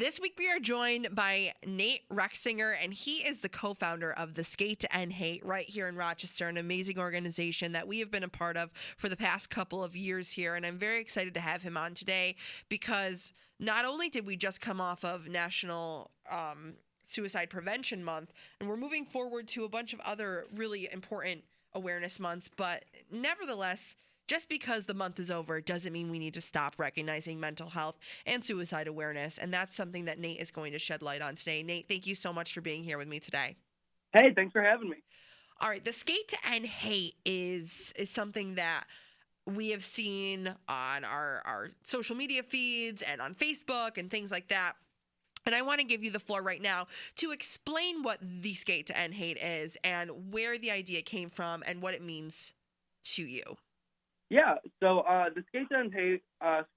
This week we are joined by Nate Rexinger, and he is the co-founder of the Skate to End Hate right here in Rochester, an amazing organization that we have been a part of for the past couple of years here. And I'm very excited to have him on today because not only did we just come off of National Suicide Prevention Month, and we're moving forward to a bunch of other really important awareness months, but nevertheless, just because the month is over doesn't mean we need to stop recognizing mental health and suicide awareness. And that's something that Nate is going to shed light on today. Nate, thank you so much for being here with me today. Hey, thanks for having me. All right, the Skate to End Hate is something that we have seen on our social media feeds and on Facebook and things like that. And I want to give you the floor right now to explain what the Skate to End Hate is and where the idea came from and what it means to you. Yeah, so the Skate to End Hate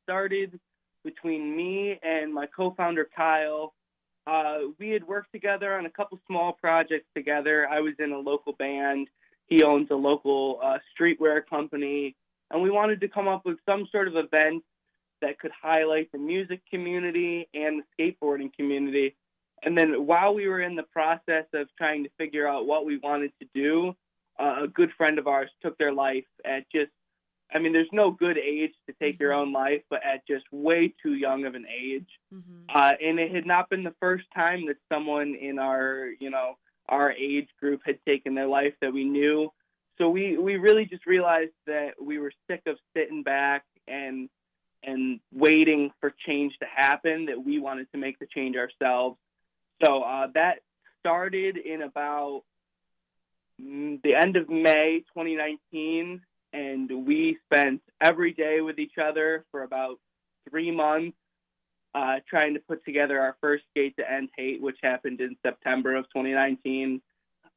started between me and my co-founder, Kyle. We had worked together on a couple small projects together. I was in a local band. He owns a local streetwear company. And we wanted to come up with some sort of event that could highlight the music community and the skateboarding community. And then while we were in the process of trying to figure out what we wanted to do, a good friend of ours took their life at there's no good age to take your own life, but at just way too young of an age. And it had not been the first time that someone in our age group had taken their life that we knew. So we really just realized that we were sick of sitting back and waiting for change to happen, that we wanted to make the change ourselves. So that started in about the end of May 2019, and we spent every day with each other for about 3 months trying to put together our first Skate to End Hate, which happened in September of 2019.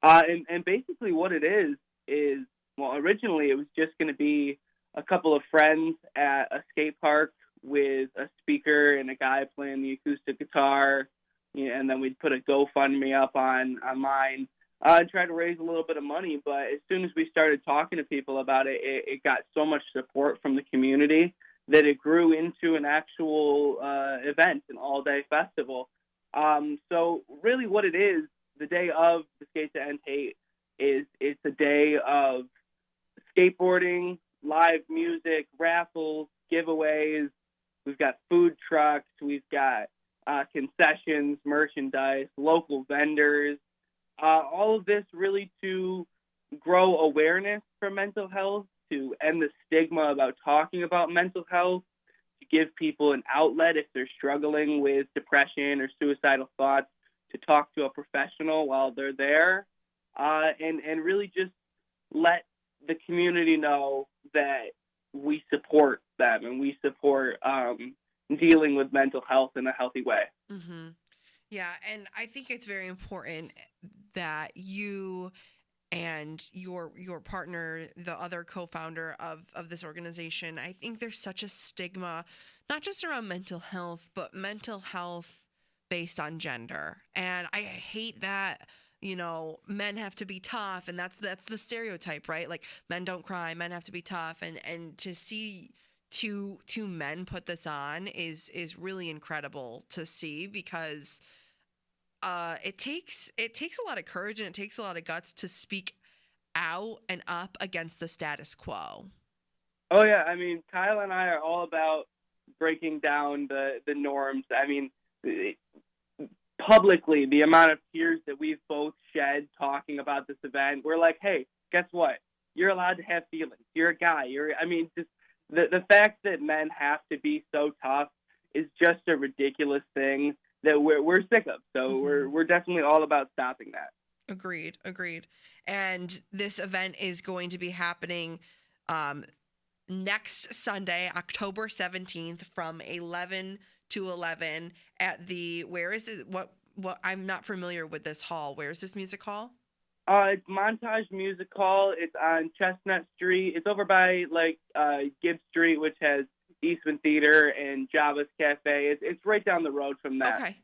And basically what it is, well, originally it was just going to be a couple of friends at a skate park with a speaker and a guy playing the acoustic guitar, and then we'd put a GoFundMe up online. Try to raise a little bit of money, but as soon as we started talking to people about it, it got so much support from the community that it grew into an actual event, an all-day festival. So really what it is, the day of the Skate to End Hate, it's a day of skateboarding, live music, raffles, giveaways. We've got food trucks, we've got concessions, merchandise, local vendors. All of this really to grow awareness for mental health, to end the stigma about talking about mental health, to give people an outlet if they're struggling with depression or suicidal thoughts, to talk to a professional while they're there, and really just let the community know that we support them and we support dealing with mental health in a healthy way. Mm-hmm. Yeah, and I think it's very important that you and your partner, the other co-founder of this organization, I think there's such a stigma, not just around mental health, but mental health based on gender. And I hate that, men have to be tough, and that's the stereotype, right? Like, men don't cry, men have to be tough, and to see two men put this on is really incredible to see, because it takes a lot of courage and it takes a lot of guts to speak out and up against the status quo. Oh yeah, Kyle and I are all about breaking down the norms. Publicly, the amount of tears that we've both shed talking about this event, we're like, hey, guess what? You're allowed to have feelings. You're a guy. Just the fact that men have to be so tough is just a ridiculous thing that we're sick of. So we're definitely all about stopping that. Agreed. And this event is going to be happening next Sunday, October 17th, from 11 to 11 at where is it? What I'm not familiar with this hall. Where is this music hall? It's Montage Music Hall. It's on Chestnut Street. It's over by Gibbs Street, which has Eastman Theater and Java's Cafe. It's right down the road from that. Okay.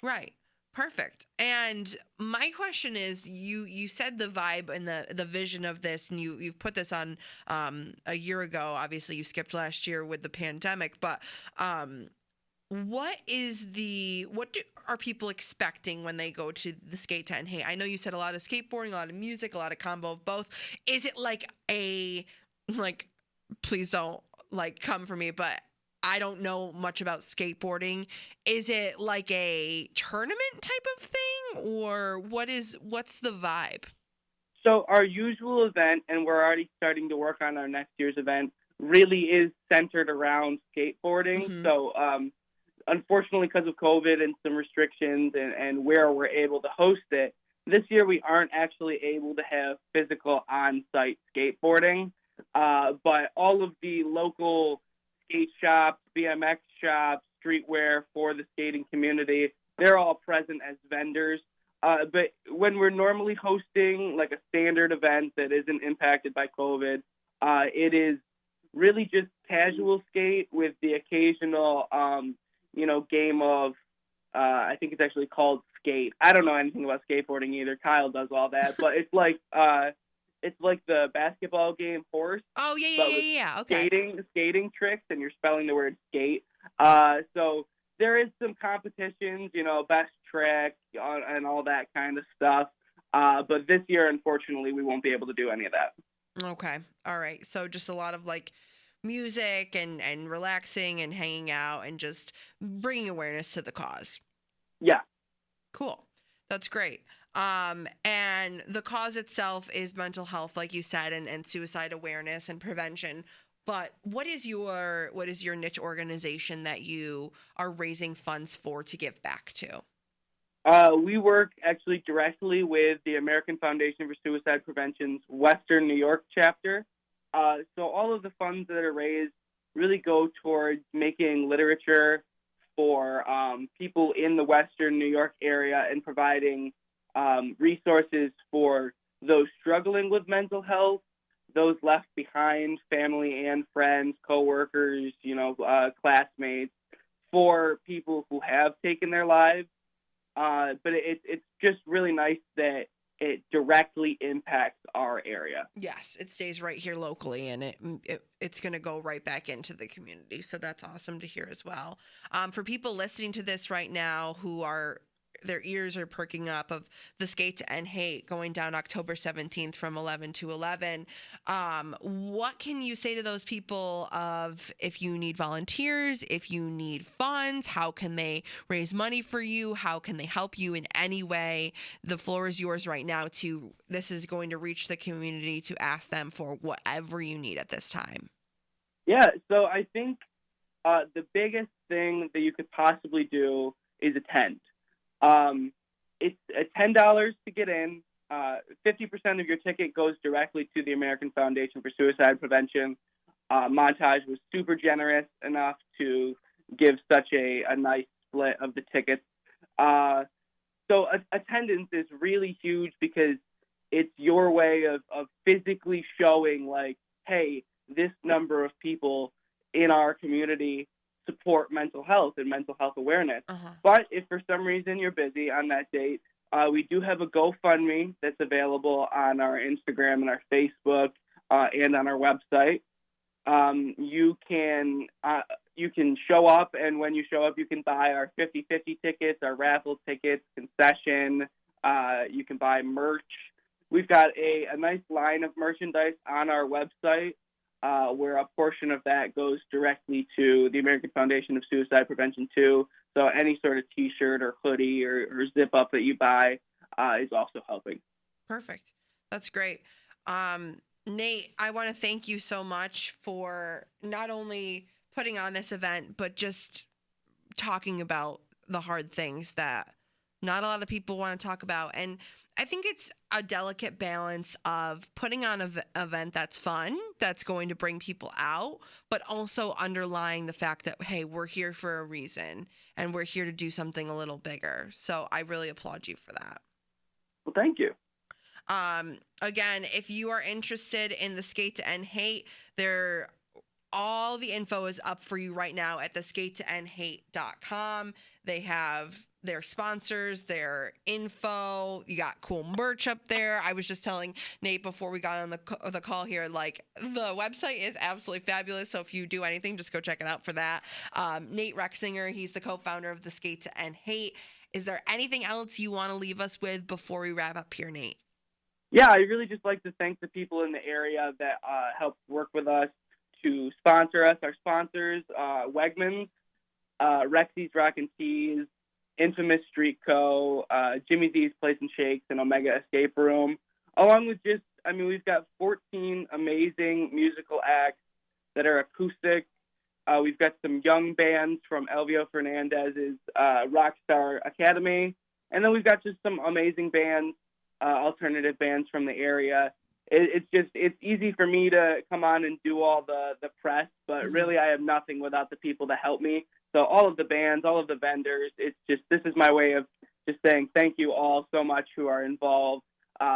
Right. Perfect. And my question is, you said the vibe and the vision of this, and you've put this on a year ago. Obviously, you skipped last year with the pandemic, but Are people expecting when they go to the skate tent? Hey, I know you said a lot of skateboarding, a lot of music, a lot of combo of both. Is it like please don't like come for me, but I don't know much about skateboarding. Is it like a tournament type of thing, or what's the vibe? So our usual event, and we're already starting to work on our next year's event, really is centered around skateboarding. Mm-hmm. So unfortunately, because of COVID and some restrictions and where we're able to host it, this year we aren't actually able to have physical on-site skateboarding. But all of the local skate shops, BMX shops, streetwear for the skating community, they're all present as vendors. But when we're normally hosting like a standard event that isn't impacted by COVID, it is really just casual skate with the occasional, game of, I think it's actually called skate. I don't know anything about skateboarding either. Kyle does all that, but it's like the basketball game horse, Oh yeah, yeah, but with yeah, yeah. Okay. skating tricks, and you're spelling the word skate. So there is some competitions, best trick and all that kind of stuff. But this year, unfortunately, we won't be able to do any of that. Okay. All right. So just a lot of like music and relaxing and hanging out and just bringing awareness to the cause. Yeah. Cool. That's great. And the cause itself is mental health, like you said, and suicide awareness and prevention. But what is your niche organization that you are raising funds for to give back to? We work actually directly with the American Foundation for Suicide Prevention's Western New York chapter. So all of the funds that are raised really go towards making literature for people in the Western New York area and providing resources for those struggling with mental health, those left behind, family and friends, coworkers, classmates, for people who have taken their lives. But it's just really nice that it directly impacts our area. Yes, it stays right here locally, and it's going to go right back into the community. So that's awesome to hear as well. For people listening to this right now who are their ears are perking up of the Skate to End Hate going down October 17th from 11 to 11. What can you say to those people of if you need volunteers, if you need funds, how can they raise money for you? How can they help you in any way? The floor is yours right now this is going to reach the community to ask them for whatever you need at this time. Yeah, so I think the biggest thing that you could possibly do is attend. It's $10 to get in. 50% of your ticket goes directly to the American Foundation for Suicide Prevention. Montage was super generous enough to give such a nice split of the tickets. So attendance is really huge because it's your way of physically showing, like, hey, this number of people in our community support mental health and mental health awareness. Uh-huh. But if for some reason you're busy on that date, we do have a GoFundMe that's available on our Instagram and our Facebook and on our website. You can show up, and when you show up, you can buy our 50/50 tickets, our raffle tickets, concession. You can buy merch. We've got a nice line of merchandise on our website. Where a portion of that goes directly to the American Foundation of Suicide Prevention too. So any sort of T-shirt or hoodie or zip-up that you buy is also helping. Perfect. That's great. Nate, I want to thank you so much for not only putting on this event, but just talking about the hard things that not a lot of people want to talk about. And I think it's a delicate balance of putting on an event that's fun, that's going to bring people out, but also underlying the fact that, hey, we're here for a reason and we're here to do something a little bigger. So I really applaud you for that. Well, thank you. Again, if you are interested in the Skate to End Hate, they're all the info is up for you right now at theskate2endhate.com. They have their sponsors, their info. You got cool merch up there. I was just telling Nate before we got on the call here, like, the website is absolutely fabulous. So if you do anything, just go check it out for that. Nate Rexinger, he's the co-founder of the Skate to End Hate. Is there anything else you want to leave us with before we wrap up here, Nate? Yeah, I really just like to thank the people in the area that helped work with us to sponsor us. Our sponsors, Wegmans, Rexy's Rockin' Tees, Infamous Street Co., Jimmy D's Place and Shakes, and Omega Escape Room, along with we've got 14 amazing musical acts that are acoustic. We've got some young bands from Elvio Fernandez's Rockstar Academy, and then we've got just some amazing bands, alternative bands from the area. It's easy for me to come on and do all the press, but really I have nothing without the people that help me. So all of the bands, all of the vendors, this is my way of just saying thank you all so much who are involved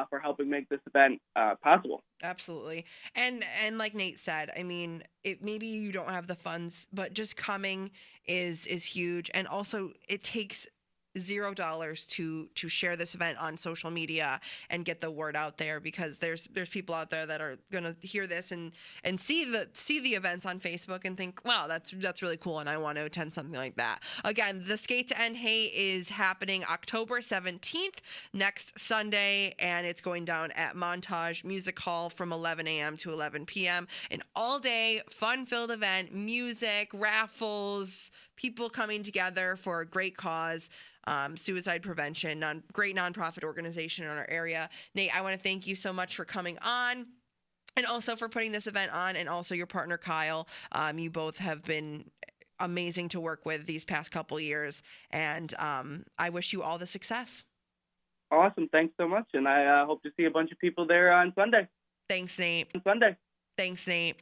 for helping make this event possible. Absolutely. And like Nate said, I mean, maybe you don't have the funds, but just coming is huge. And also it takes $0 to share this event on social media and get the word out there, because there's people out there that are going to hear this and see the events on Facebook and think, wow, that's really cool, and I want to attend something like that. Again, the Skate to End Hate is happening October 17th, next Sunday, and it's going down at Montage Music Hall from 11 a.m. to 11 p.m. An all-day fun-filled event, music, raffles, people coming together for a great cause. Suicide prevention, great nonprofit organization in our area. Nate, I want to thank you so much for coming on, and also for putting this event on, and also your partner Kyle. You both have been amazing to work with these past couple years, and I wish you all the success. Awesome, thanks so much, and I hope to see a bunch of people there on Sunday. Thanks, Nate. On Sunday. Thanks, Nate.